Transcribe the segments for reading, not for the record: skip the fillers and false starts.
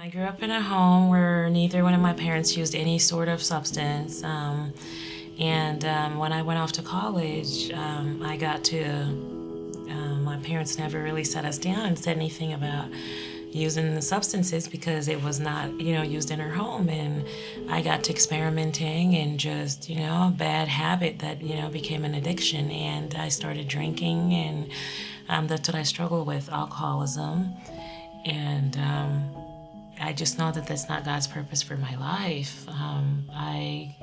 I grew up in a home where neither one of my parents used any sort of substance. When I went off to college, I got to, my parents never really sat us down and said anything about using the substances because it was not, used in our home. And I got to experimenting and just, a bad habit that, became an addiction. And I started drinking, and that's what I struggle with, alcoholism. And I just know that that's not God's purpose for my life. I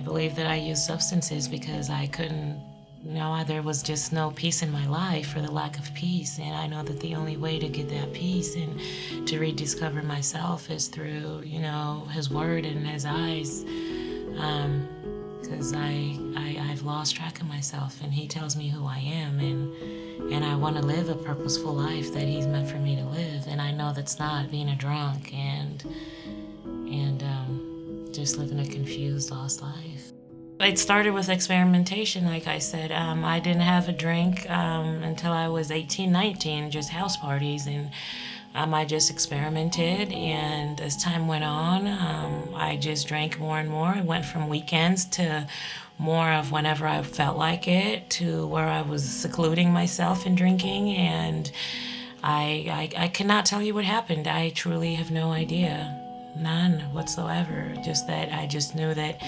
believe that I used substances because I couldn't, there was just no peace in my life, or the lack of peace. And I know that the only way to get that peace and to rediscover myself is through, His Word and His eyes. Because I've lost track of myself, and He tells me who I am, and I want to live a purposeful life that He's meant for me to live. And I know that's not being a drunk and just living a confused, lost life. It started with experimentation, like I said. I didn't have a drink until I was 18, 19, just house parties, and I just experimented. And as time went on, I just drank more and more. It went from weekends to more of whenever I felt like it, to where I was secluding myself and drinking. And I cannot tell you what happened. I truly have no idea. None whatsoever. Just that I just knew that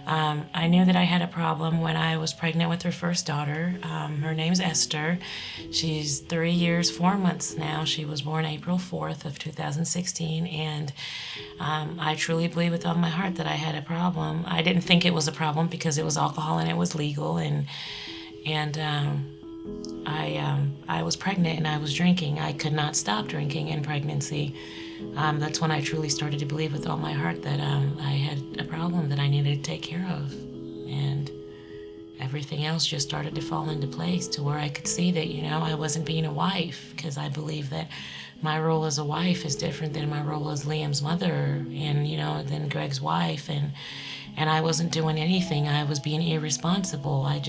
I knew that I had a problem when I was pregnant with her first daughter. Her name's Esther. She's 3 years, 4 months now. She was born April 4th of 2016, and I truly believe with all my heart that I had a problem. I didn't think it was a problem because it was alcohol and it was legal, and I was pregnant and I was drinking. I could not stop drinking in pregnancy. That's when I truly started to believe with all my heart that I had a problem that I needed to take care of. And everything else just started to fall into place to where I could see that, I wasn't being a wife, because I believe that my role as a wife is different than my role as Liam's mother and, than Greg's wife. And I wasn't doing anything. I was being irresponsible. I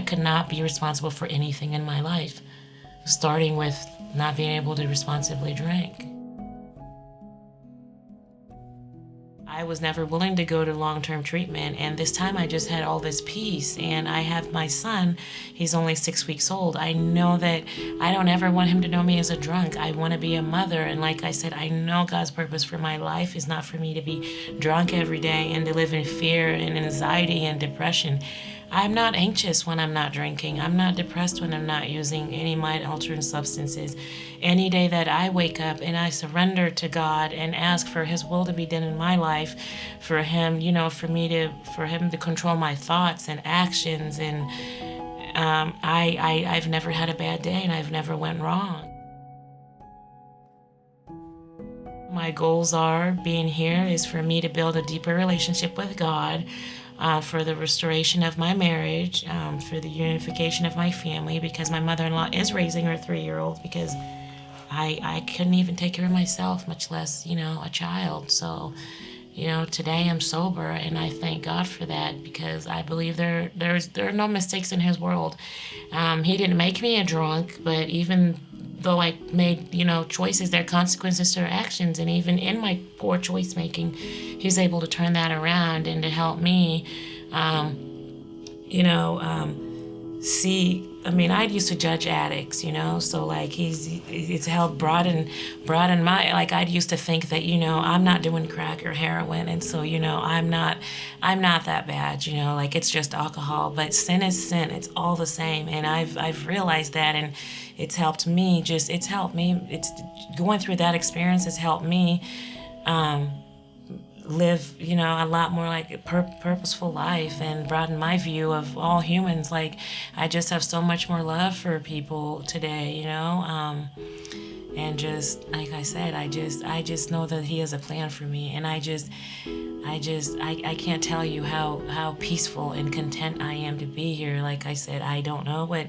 could not be responsible for anything in my life, starting with not being able to responsibly drink. I was never willing to go to long-term treatment, and this time I just had all this peace. And I have my son. He's only 6 weeks old. I know that I don't ever want him to know me as a drunk. I want to be a mother, and like I said, I know God's purpose for my life is not for me to be drunk every day and to live in fear and anxiety and depression. I'm not anxious when I'm not drinking. I'm not depressed when I'm not using any mind-altering substances. Any day that I wake up and I surrender to God and ask for His will to be done in my life, for Him, for Him to control my thoughts and actions, and I've never had a bad day, and I've never went wrong. My goals are, being here is for me to build a deeper relationship with God, for the restoration of my marriage, for the unification of my family, because my mother-in-law is raising her 3-year-old, because I couldn't even take care of myself, much less, a child. So, today I'm sober, and I thank God for that, because I believe there are no mistakes in His world. He didn't make me a drunk, but even though I made, choices, there are consequences to our actions. And even in my poor choice making, He's able to turn that around and to help me, see. I used to judge addicts, so like it's helped broaden my, like I used to think that, I'm not doing crack or heroin. And so, I'm not that bad, like it's just alcohol, but sin is sin. It's all the same. And I've realized that, and it's helped me, it's going through that experience has helped me, live, a lot more like a purposeful life, and broaden my view of all humans. Like, I just have so much more love for people today, and just, like I said, I just know that He has a plan for me, and I can't tell you how peaceful and content I am to be here. Like I said, I don't know, but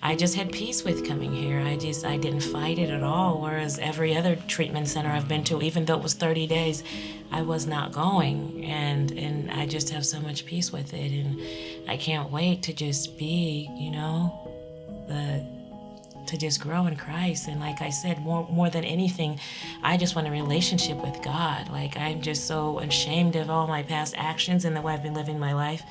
I just had peace with coming here. I didn't fight it at all. Whereas every other treatment center I've been to, even though it was 30 days, I was not going. And I just have so much peace with it. And I can't wait to just be, to just grow in Christ. And like I said, more than anything, I just want a relationship with God. Like, I'm just so ashamed of all my past actions and the way I've been living my life.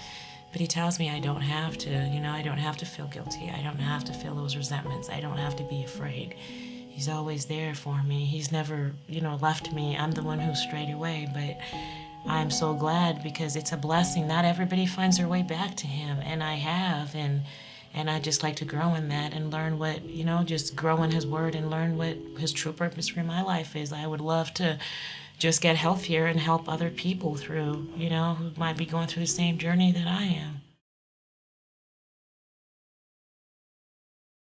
But he tells me I don't have to, I don't have to feel guilty. I don't have to feel those resentments. I don't have to be afraid. He's always there for me. He's never, left me. I'm the one who strayed away, but I'm so glad, because it's a blessing. Not everybody finds their way back to him, and I have, and I just like to grow in that and learn what, just grow in his word and learn what his true purpose for my life is. I would love to just get healthier and help other people through, who might be going through the same journey that I am.